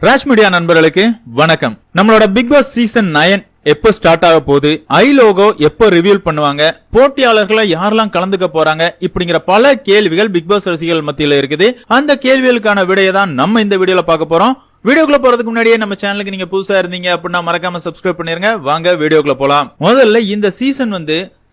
Raj media நண்பர்களுக்கு வணக்கம். நம்மளோட பிக் பாஸ் சீசன் 9 எப்போ ஸ்டார்ட் ஆக போகுது, ஐ லோகோ எப்போ ரிவீல் பண்ணுவாங்க, போட்டியாளர்களை யாரெல்லாம் கலந்துக்க போறாங்க, இப்படிங்கிற பல கேள்விகள் பிக் பாஸ் ரசிகர்கள் மத்தியில இருக்குது. அந்த கேள்விகளுக்கான விடையை தான் நம்ம இந்த வீடியோல பார்க்க போறோம். வீடியோக்குள்ள போறதுக்கு முன்னாடியே நம்ம சேனலுக்கு நீங்க புதுசா இருந்தீங்க அப்படின்னா மறக்காம சப்ஸ்கிரைப் பண்ணிருங்க. வாங்க வீடியோக்குள்ள போலாம். முதல்ல இந்த சீசன்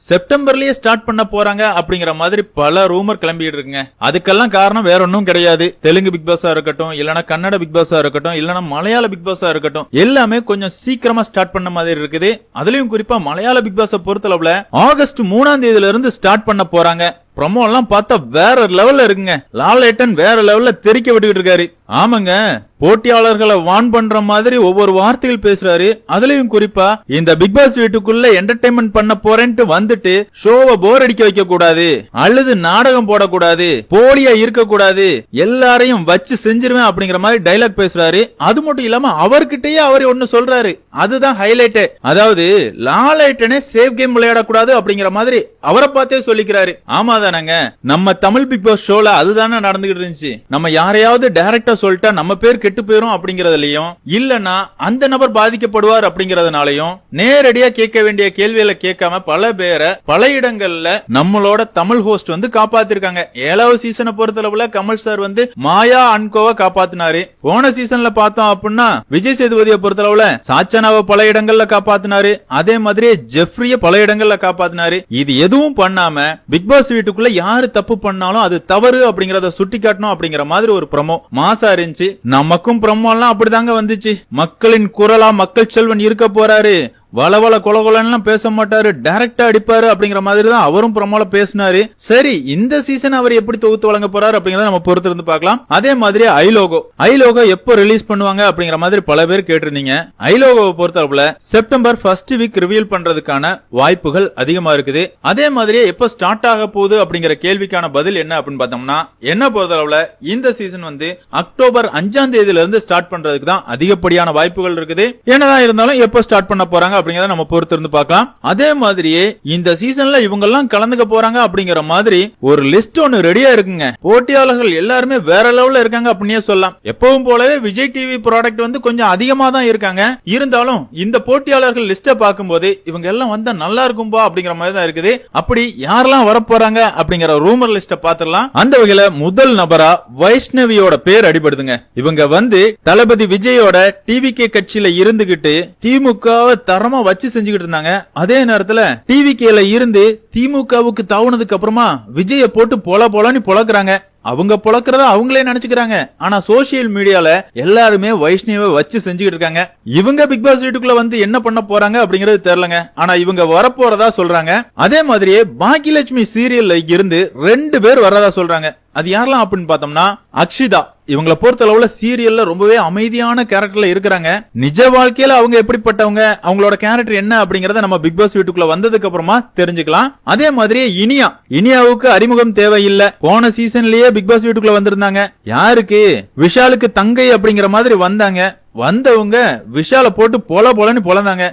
செப்டம்பர்லயே ஸ்டார்ட் பண்ண போறாங்க அப்படிங்கிற மாதிரி பல ரூமர் கிளம்பிட்டு இருக்குங்க. அதுக்கெல்லாம் காரணம் வேற ஒன்னும் கிடையாது. தெலுங்கு பிக் பாஸா இருக்கட்டும், இல்லனா கன்னட பிக் பாஸா இருக்கட்டும், இல்லனா மலையாள பிக் பாஸா இருக்கட்டும், எல்லாமே கொஞ்சம் சீக்கிரமா ஸ்டார்ட் பண்ண மாதிரி இருக்குது. அதுலயும் குறிப்பா மலையாள பிக் பாஸ பொறுத்தளவுல ஆகஸ்ட் 3ஆம் தேதியில இருந்து ஸ்டார்ட் பண்ண போறாங்க. ப்ரோமோ எல்லாம் பார்த்தா வேற லெவல்ல இருக்குங்க. லாலேட்டன் வேற லெவல்ல தெரிக்க விட்டுக்கிட்டு இருக்காரு. ஆமாங்க, போட்டியாளர்களை வான் பண்ற மாதிரி ஒவ்வொரு வார்த்தைகள் பேசுறாரு. அதுலயும் குறிப்பா இந்த பிக் பாஸ் வீட்டுக்குள்ள என்டர்டைன்மெண்ட் பண்ண போறேன்ட்டு வந்துட்டு ஷோவை போர் அடிக்க வைக்க கூடாது, அல்லது நாடகம் போடக்கூடாது, போலியா இருக்க கூடாது, எல்லாரையும் வச்சு செஞ்சிருவேன் அப்படிங்கிற மாதிரி டைலாக் பேசுறாரு. அது மட்டும் இல்லாம அவர்கிட்டயே அவர் ஒன்னு சொல்றாரு. அதுதான் ஹைலைட். அதாவது லாலேட்டனே சேவ் கேம் விளையாடக்கூடாது அப்படிங்கிற மாதிரி அவரை பார்த்தே சொல்லிக்கிறாரு. ஆமா தானங்க, நம்ம தமிழ் பிக் பாஸ் ஷோல அதுதானே நடந்துகிட்டு இருந்துச்சு. நம்ம யாரையாவது டைரக்டா சொல்லிட்டா நம்ம பேர் கெட்டு போயிரும் அப்படிங்கறதுலயும், இல்லனா அந்த நபர் பாதிக்கப்படுவார் அப்படிங்கறதுனாலயும் நேரடியா கேட்க வேண்டிய கேள்விகளை கேட்காம பல பேரை பல இடங்கள்ல நம்மளோட தமிழ் ஹோஸ்ட் காப்பாத்திருக்காங்க. 7வது சீசனை பொறுத்தளவுல கமல் சார் மாயா அன்கோவை காப்பாத்தினாரு. போன சீசன்ல பார்த்தோம் அப்படின்னா விஜய் சேதுபதியை பொறுத்தளவுல சாச்சனாவை பல இடங்கள்ல காப்பாத்தினாரு. அதே மாதிரி ஜெஃப்ரிய பல இடங்கள்ல காப்பாத்தினாரு. இது எதுவும் பண்ணாம பிக் பாஸ் வீட்டுக்குள்ள யாரு தப்பு பண்ணாலும் அது தவறு அப்படிங்கறத சுட்டி காட்டணும் அப்படிங்கிற மாதிரி ஒரு ப்ரோமோ மாசா இருந்துச்சு. நமக்கும் ப்ரோமோ எல்லாம் அப்படிதாங்க வந்துச்சு. மக்களின் குரலா மக்கள் செல்வன் இருக்க போறாரு, வளவள கொலகொலன்லாம் பேச மாட்டாரு, டைரக்டா அடிப்பாரு அப்படிங்கிற மாதிரி தான் அவரும் ப்ரோமோல பேசினாரு. சரி, இந்த சீசன் அவர் எப்படி தொகுத்து வழங்க போறாரு அப்படிங்கறத நம்ம பொறுத்து இருந்து பார்க்கலாம். அதே மாதிரி ஐ லோகோ எப்போ ரிலீஸ் பண்ணுவாங்க அப்படிங்கிற மாதிரி பல பேர் கேட்டிருந்தீங்க. ஐ லோகோவை பொறுத்தளவுல செப்டம்பர் ஃபர்ஸ்ட் வீக் ரிவீல் பண்றதுக்கான வாய்ப்புகள் அதிகமா இருக்குது. அதே மாதிரியே எப்போ ஸ்டார்ட் ஆக போகுது அப்படிங்கிற கேள்விக்கான பதில் என்ன அப்படின்னு பார்த்தோம்னா, என்ன பொறுத்தளவுல இந்த சீசன் அக்டோபர் 5ஆம் தேதியில இருந்து ஸ்டார்ட் பண்றதுக்கு தான் அதிகப்படியான வாய்ப்புகள் இருக்குது. என்னதான் இருந்தாலும் எப்போ ஸ்டார்ட் பண்ண போறாங்க அப்படிங்கறத நம்ம பொறுத்து இருந்து பார்க்கலாம். அதே மாதிரியே இந்த சீசன்ல இவங்க எல்லாம் கலந்துக்க போறாங்க அப்படிங்கிற மாதிரி ஒரு லிஸ்ட் ஒன்னு ரெடியா இருக்குங்க. போட்டியாளர்கள் எல்லாருமே வேற லெவல்ல இருக்காங்க அப்படினே சொல்லலாம். எப்பவும் போலவே விஜய் டிவி ப்ராடக்ட் கொஞ்சம் அதிகமா தான் இருக்காங்க. இருந்தாலும் இந்த போட்டியாளர்கள் லிஸ்ட பார்க்கும்போது இவங்க எல்லாம் வந்தா நல்லா இருக்கும்பா அப்படிங்கிற மாதிரி தான் இருக்குது. அப்படி யாரெல்லாம் வர போறாங்க அப்படிங்கிற ரூமர் லிஸ்ட பாத்துடலாம். அந்த வகையில முதல் நபரா வைஷ்ணவியோட பேர் அடிபடுதுங்க. இவங்க தளபதி விஜயோட டிவிகே கட்சியில இருந்துகிட்டு திமுகவை தரமா வச்சு செஞ்சுக்கிட்டு இருந்தாங்க. அதே நேரத்துல டிவிகேல இருந்து திமுகவுக்கு தாவுனதுக்கு அப்புறமா விஜய போட்டு பொலன்னு பொளக்குறாங்க. அவங்க பொளக்குறத அவங்களே நினைச்சுக்கிறாங்க. ஆனா சோசியல் மீடியால எல்லாருமே வைஷ்ணவ வச்சு செஞ்சுக்கிட்டு இருக்காங்க. இவங்க பிக் பாஸ் வீட்டுக்குள்ள என்ன பண்ண போறாங்க அப்படிங்கறது தெரியலங்க. ஆனா இவங்க வரப்போறதா சொல்றாங்க. அதே மாதிரியே பாக்கியலட்சுமி சீரியல்ல இருந்து 2 பேர் வர்றதா சொல்றாங்க. அது யாரெல்லாம் அப்படின்னு பார்த்தோம்னா, அக்ஷிதா. இவங்களை பொறுத்தளவுல சீரியல்ல ரொம்பவே அமைதியான கேரக்டர்ல இருக்கிறாங்க. நிஜ வாழ்க்கையில அவங்க எப்படிப்பட்டவங்க, அவங்களோட கேரக்டர் என்ன அப்படிங்கறத நம்ம பிக் பாஸ் வீட்டுக்குள்ள வந்ததுக்கு அப்புறமா தெரிஞ்சுக்கலாம். அதே மாதிரியே இனியாவுக்கு அறிமுகம் தேவையில்லை. போன சீசன்லயே பிக் பாஸ் வீட்டுக்குள்ள வந்திருந்தாங்க. யாருக்கு? விஷாலுக்கு தங்கை அப்படிங்கிற மாதிரி வந்தவங்க விஷால போட்டு பொலன்னு பொலந்தாங்க.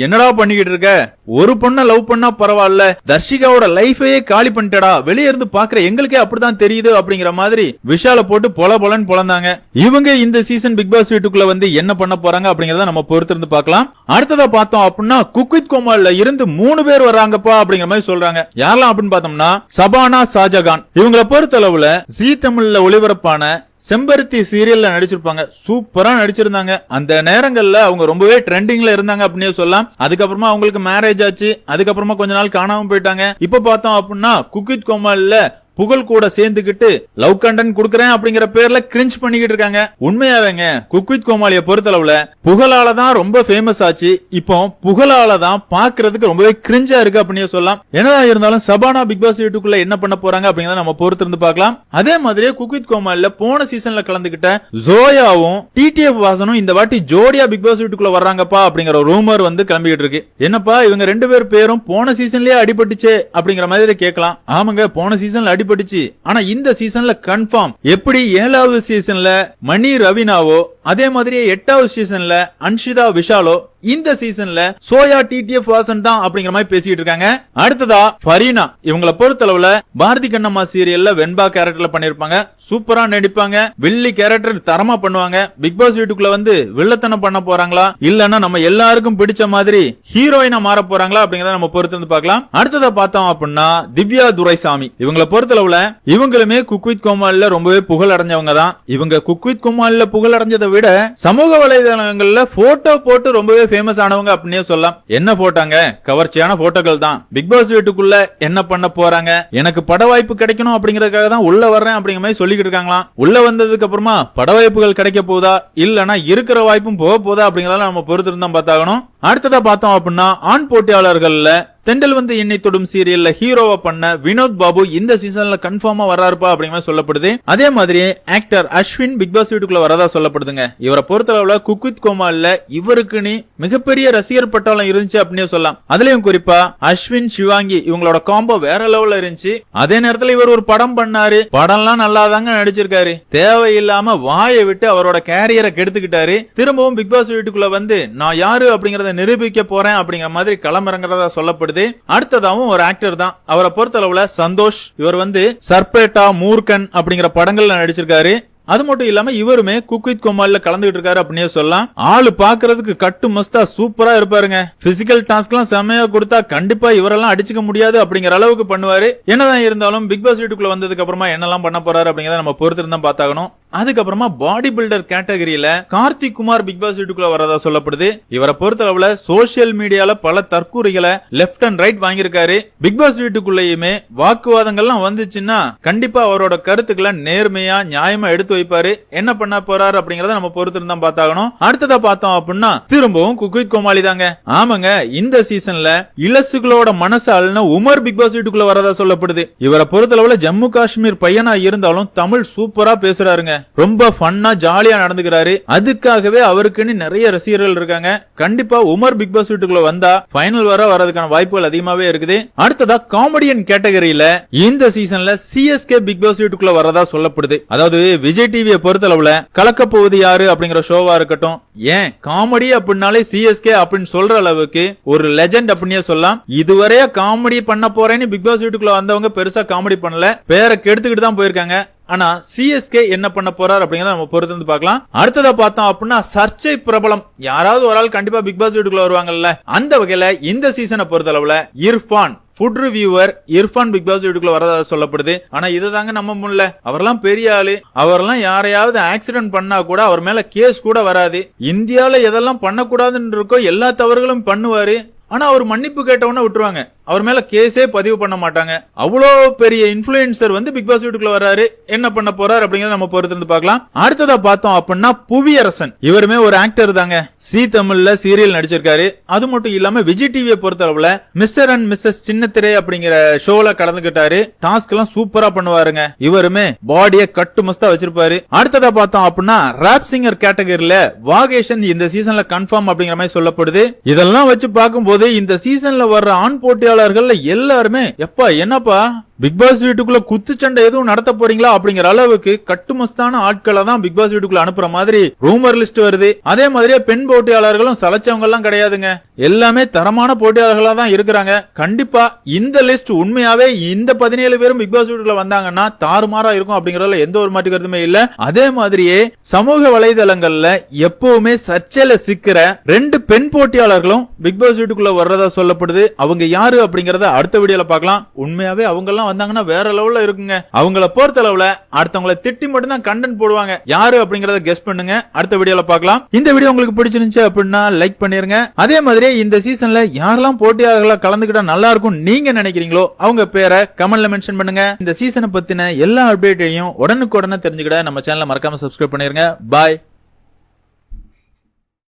என்னடா பண்ணிக்கிட்டு இருக்க, ஒரு பொண்ண லவ் பண்ணா பரவாயில்ல, தர்ஷிகாவோட லைஃபையே காலி பண்ணிட்டடா, வெளியே இருந்து பாக்குற எங்களுக்கே அப்படிதான் தெரியுது அப்படிங்கிற மாதிரி விஷால போட்டு பொலன்னு பொலந்தாங்க. இவங்க இந்த சீசன் பிக் பாஸ் வீட்டுக்குள்ள என்ன பண்ண போறாங்க அப்படிங்கறத நம்ம பொறுத்து இருந்து பார்க்கலாம். அடுத்ததா பார்த்தோம் அப்படின்னா, குக் வித் கோமாளில இருந்து 3 பேர் வர்றாங்கப்பா அப்படிங்கிற மாதிரி சொல்றாங்க. யாரெல்லாம் அப்படின்னு பார்த்தோம்னா, சபானா, ஷாஜகான். இவங்களை பொறுத்தளவுல ஜீ தமிழ்ல ஒளிபரப்பான செம்பருத்தி சீரியல்ல நடிச்சிருப்பாங்க. சூப்பரா நடிச்சிருந்தாங்க. அந்த நேரங்கள்ல அவங்க ரொம்பவே ட்ரெண்டிங்ல இருந்தாங்க அப்படின்னே சொல்லலாம். அதுக்கப்புறமா அவங்களுக்கு மேரேஜ் ஆச்சு. அதுக்கப்புறமா கொஞ்ச நாள் காணாம போயிட்டாங்க. இப்ப பார்த்தோம் அப்படின்னா குக் வித் கோமாளில புகழ் கூட சேர்ந்துகிட்டு லவ் கண்டென்ட் குடுக்கறேன் அப்படிங்கிற பேர்ல கிரிஞ்ச் பண்ணிக்கிட்டு இருக்காங்க. உண்மையாவேங்க குக் வித் கோமாளிய பொறுத்தளவுல புகழால தான் ரொம்ப ஃபேமஸ் ஆச்சு. இப்போ புகழால தான் பாக்குறதுக்கு ரொம்பவே கிரிஞ்சா இருக்கு அப்படின்னு சொல்லலாம். என்னதான் இருந்தாலும் சபானா பிக் பாஸ் வீட்டுக்குள்ள என்ன பண்ண போறாங்க அப்படிங்கறத நம்ம பொறுத்து இருந்து பார்க்கலாம். அதே மாதிரியே குக் வித் கோமாளில போன சீசன்ல கலந்துகிட்ட ஜோயாவும் டிடிஎஃப் வாசனும் இந்த வாட்டி ஜோடியா பிக் பாஸ் வீட்டுக்குள்ள வர்றாங்கப்பா அப்படிங்கிற ரூமர் கிளம்பிக்கிட்டு இருக்கு. என்னப்பா இவங்க 2 பேரும் போன சீசன்லயே அடிபட்டுச்சே அப்படிங்கிற மாதிரி கேட்கலாம். ஆமாங்க, போன சீசன்ல அடிபட்டுச்சு. ஆனா இந்த சீசன்ல கன்ஃபார்ம். எப்படி 7வது சீசன்ல மணி ரவினாவோ, அதே மாதிரி 8வது சீசன்ல அன்ஷிதா விஷாலோ இந்த சீசன்ல சோயா டிடிஎஃப் வாசன் தான் அப்படிங்கிற மாதிரி பேசிட்டு இருக்காங்க. அடுத்ததா ஃபரீனா, இவங்களை பொறுத்தளவுல பாரதி கண்ணம்மா சீரியல்ல வெண்பா கேரக்டர்ல பண்ணிருப்பாங்க. சூப்பரா நடிப்பாங்க, வில்லி கேரக்டர் தரமா பண்ணுவாங்க. பிக் பாஸ் வீட்டுக்குள்ள வந்து வில்லத்தனம் பண்ண போறாங்களா இல்லன்னா நம்ம எல்லாருக்கும் பிடிச்ச மாதிரி ஹீரோயினா மாற போறாங்களா அப்படிங்கறத நம்ம பொறுத்து வந்து பார்க்கலாம். அடுத்ததா பார்த்தோம் அப்படின்னா திவ்யா துரைசாமி, இவங்களை பொறுத்தளவுல இவங்களுமே குக் வித் கோமாளில ரொம்பவே புகழ் அடைஞ்சவங்க தான். இவங்க குக் வித் கோமாளில புகழ் அடைஞ்சதை விட சமூக வலைதளங்கள்ல போட்டோ போட்டு ரொம்பவே ஃபேமஸ் ஆனவங்க அப்படின்னே சொல்லலாம். என்ன போட்டாங்க, கவர்ச்சியான போட்டோக்கள் தான். பிக் பாஸ் வீட்டுக்குள்ள என்ன பண்ண போறாங்க, எனக்கு பட வாய்ப்பு கிடைக்கணும் அப்படிங்கறதுக்காக தான் உள்ள வர்றேன் அப்படிங்கிற மாதிரி சொல்லிக்கிட்டு இருக்காங்களாம். உள்ள வந்ததுக்கு அப்புறமா பட வாய்ப்புகள் கிடைக்க போதா இல்லனா இருக்கிற வாய்ப்பும் போக போதா அப்படிங்கறத நம்ம பொறுத்து இருந்தா பார்த்தாகணும். அடுத்ததா பார்த்தோம் அப்படின்னா ஆண் போட்டியாளர்கள்ல தெண்டல் வந்து என்னை தொடும் சீரியல்ல ஹீரோவா பண்ண வினோத் பாபு இந்த சீசன்ல கன்ஃபார்மா வர்றாருப்பா அப்படிங்கிற சொல்லப்படுது. அதே மாதிரி ஆக்டர் அஸ்வின் பிக் பாஸ் வீட்டுக்குள்ள வரதா சொல்லப்படுதுங்க. இவரை பொறுத்தளவுல குக் வித் கோமாளில இவருக்குன்னு மிகப்பெரிய ரசிகர் பட்டாளம் இருந்துச்சு அப்படின்னு சொல்லலாம். அதுலயும் குறிப்பா அஸ்வின் சிவாங்கி இவங்களோட காம்போ வேற லெவல்ல இருந்துச்சு. அதே நேரத்துல இவர் ஒரு படம் பண்ணாரு, படம்லாம் நல்லாதாங்க நடிச்சிருக்காரு. தேவையில்லாம வாயை விட்டு அவரோட கேரியரை கெடுத்துக்கிட்டாரு. திரும்பவும் பிக் பாஸ் வீட்டுக்குள்ள வந்து நான் யாரு அப்படிங்கறத நிரூபிக்க போறேன் அப்படிங்கிற மாதிரி களமிறங்குறதா சொல்லப்படுது. அடுத்ததாவும் ஒரு ஆக்டர் தான். அவரை பொறுத்தளவுல சந்தோஷ், இவர் வந்து சர்பேட்டா, மூர்க்கன் அப்படிங்கிற படங்கள்ல நடிச்சிருக்காரு. அது மட்டும் இல்லாம இவருமே குக் வித் கோமாளில கலந்துகிட்டு இருக்காரு அப்படின்னே சொல்லலாம். ஆளு பாக்குறதுக்கு கட்டு மஸ்தா சூப்பரா இருப்பாருங்க. பிசிக்கல் டாஸ்க் எல்லாம் செமையா கொடுத்தா கண்டிப்பா இவரெல்லாம் அடிச்சுக்க முடியாது அப்படிங்கிற அளவுக்கு பண்ணுவாரு. என்னதான் இருந்தாலும் பிக் பாஸ் வீட்டுக்குள்ள வந்ததுக்கு அப்புறமா என்னெல்லாம் பண்ண போறாரு அப்படிங்கறத நம்ம பொறுத்து இருந்தா பார்த்தாகணும். அதுக்கப்புறமா பாடி பில்டர் கேட்டகரியில கார்த்திக் குமார் பிக் பாஸ் வீட்டுக்குள்ள வரதா சொல்லப்படுது. இவரை பொறுத்தளவுல சோசியல் மீடியால பல தற்கூறிகளை லெப்ட் அண்ட் ரைட் வாங்கியிருக்காரு. பிக் பாஸ் வீட்டுக்குள்ளேயுமே வாக்குவாதங்கள்லாம் வந்துச்சுன்னா கண்டிப்பா அவரோட கருத்துக்களை நேர்மையா நியாயமா எடுத்து வைப்பாரு. என்ன பண்ண போறாரு அப்படிங்கறத நம்ம பொறுத்து இருந்தா பார்த்தாகணும். அடுத்ததா பார்த்தோம் அப்படின்னா திரும்பவும் குக் வித் கோமாளி தாங்க. ஆமாங்க, இந்த சீசன்ல இளசுகளோட மனசு அழுன உமர் பிக் பாஸ் வீட்டுக்குள்ள வரதா சொல்லப்படுது. இவரை பொறுத்தளவுல ஜம்மு காஷ்மீர் பையனா இருந்தாலும் தமிழ் சூப்பரா பேசுறாருங்க. ரொம்ப ஃபன்னா ஜாலியா நடந்துக்கிறாரு. அதுக்காகவே அவருக்குன்னு நிறைய ரசிகர்கள் இருக்காங்க. கண்டிப்பா உமர் பிக் பாஸ் வீட்டுக்குள்ள வந்தா ஃபைனல் வரதுக்கான வாய்ப்புகள் அதிகமாவே இருக்குது. அடுத்ததா காமெடியன் கேட்டகரியில இந்த சீசன்ல சிஎஸ்கே பிக் பாஸ் வீட்டுக்குள்ள வரதா சொல்லப்படுது. அதாவது விஜய் டிவியை பொறுத்தளவுல கலக்க போவது யாரு அப்படிங்கிற ஷோவா இருக்கட்டும், ஏன் காமெடி அப்படின்னாலே சிஎஸ்கே அப்படின்னு சொல்ற அளவுக்கு ஒரு லெஜெண்ட் அப்படின்னே சொல்லலாம். இதுவரைய காமெடி பண்ண போறேன்னு பிக் பாஸ் வீட்டுக்குள்ள வந்தவங்க பெருசா காமெடி பண்ணல, பேரை கெடுத்துக்கிட்டு தான் போயிருக்காங்க. ஆனா சிஎஸ்கே என்ன பண்ண போறாரு அப்படிங்கறத நம்ம பொறுத்து வந்து பார்க்கலாம். அடுத்ததா பார்த்தோம் அப்படின்னா சர்ச்சை பிரபலம் யாராவது ஒரு ஆள் கண்டிப்பா பிக் பாஸ் வீட்டுக்குள்ள வருவாங்கல்ல. அந்த வகையில இந்த சீசனை பொறுத்தளவுல Irfan food reviewer Irfan big boss வீட்டுக்குள்ள வரதா சொல்லப்படுது. ஆனா இதுதாங்க நம்ம முல்ல, அவரெல்லாம் பெரிய ஆளு. அவரெல்லாம் யாரையாவது ஆக்சிடென்ட் பண்ணா கூட அவர் மேல கேஸ் கூட வராது. இந்தியால எதெல்லாம் பண்ணக்கூடாதுன்னு இருக்கோ எல்லா தவறுகளும் பண்ணுவாரு. ஆனா அவர் மன்னிப்பு கேட்டவன விட்டுருவாங்க, அவர் மேல கேஸே பதிவு பண்ண மாட்டாங்க. அவ்வளோ பெரிய இன்ஃபுளுசர் வந்து பிக் பாஸ் வீட்டுக்குள்ள வராரு. என்ன பண்ண போறாரு அப்படிங்கறத நம்ம பொறுத்து இருந்து பார்க்கலாம். அடுத்ததா பார்த்தோம் அப்படின்னா புவியரசன், இவருமே ஒரு ஆக்டர் தாங்க. சி தமிழ்ல சீரியல் நடிச்சிருக்காரு. அது மட்டும் இல்லாம விஜய் டிவியை பொறுத்தளவுல மிஸ்டர் அண்ட் மிஸ்ஸஸ் சின்னத்திரை அப்படிங்கிற ஷோல கலந்துகிட்டாரு. டாஸ்க் எல்லாம் சூப்பரா பண்ணுவாருங்க. இவருமே பாடிய கட்டு மஸ்தா வச்சிருப்பாரு. அடுத்ததா பார்த்தோம் அப்படின்னா ராப் சிங்கர் கேட்டகரியில வாகேஷன் இந்த சீசன்ல கன்ஃபார்ம் அப்படிங்கிற மாதிரி சொல்லப்படுது. இதெல்லாம் வச்சு பார்க்கும்போது இந்த சீசன்ல வர்ற ஆண் போட்டியாளர்கள் எல்லாருமே எப்பா என்னப்பா பிக் பாஸ் வீட்டுக்குள்ள குத்துச்சண்டை எதுவும் நடத்த போறீங்களா அப்படிங்கிற அளவுக்கு கட்டுமஸ்தான ஆட்களை தான் பிக் பாஸ் வீட்டுக்குள்ள அனுப்புற மாதிரி ரூமர் லிஸ்ட் வருது. அதே மாதிரியே பெண் போட்டியாளர்களும் சலைச்சவங்க எல்லாம் கிடையாதுங்க, எல்லாமே தரமான போட்டியாளர்களா தான் இருக்கிறாங்க. கண்டிப்பா இந்த லிஸ்ட் உண்மையாவே இந்த 17 பேரும் பிக் பாஸ் வீட்டுக்குள்ள வந்தாங்கன்னா தாறுமாறா இருக்கும் அப்படிங்கறதுல எந்த ஒரு மாற்று கருத்துமே இல்ல. அதே மாதிரியே சமூக வலைதளங்கள்ல எப்பவுமே சர்ச்சையில சிக்கிற 2 பெண் போட்டியாளர்களும் பிக் பாஸ் வீட்டுக்குள்ள வர்றதா சொல்லப்படுது. அவங்க யாரு அப்படிங்கறத அடுத்த வீடியோல பார்க்கலாம். உண்மையாவே அவங்க எல்லாம் வந்தாங்கன்னா வேற லெவல்ல இருக்குங்க. அவங்கள பொறுத்தளவுல அடுத்தவங்களை திட்டி மட்டும் தான் கண்டென்ட் போடுவாங்க. யாரு அப்படிங்கறத கெஸ் பண்ணுங்க, அடுத்த வீடியோல பார்க்கலாம். இந்த வீடியோ உங்களுக்கு பிடிச்சிருந்துச்சு அப்படின்னா லைக் பண்ணிருங்க. அதே மாதிரி இந்த சீசன்ல யாரெல்லாம் போட்டியாளர்களா கலந்துக்கிட்டா நல்லா இருக்கும் நீங்க நினைக்கிறீங்களோ அவங்க பேரை கமெண்ட்ல மென்ஷன் பண்ணுங்க. இந்த சீசனை பத்தின எல்லா அப்டேட்டையும் உடனுக்குடனே தெரிஞ்சுக்கிட நம்ம சேனலை மறக்காம சப்ஸ்கிரைப் பண்ணிருங்க. பாய்.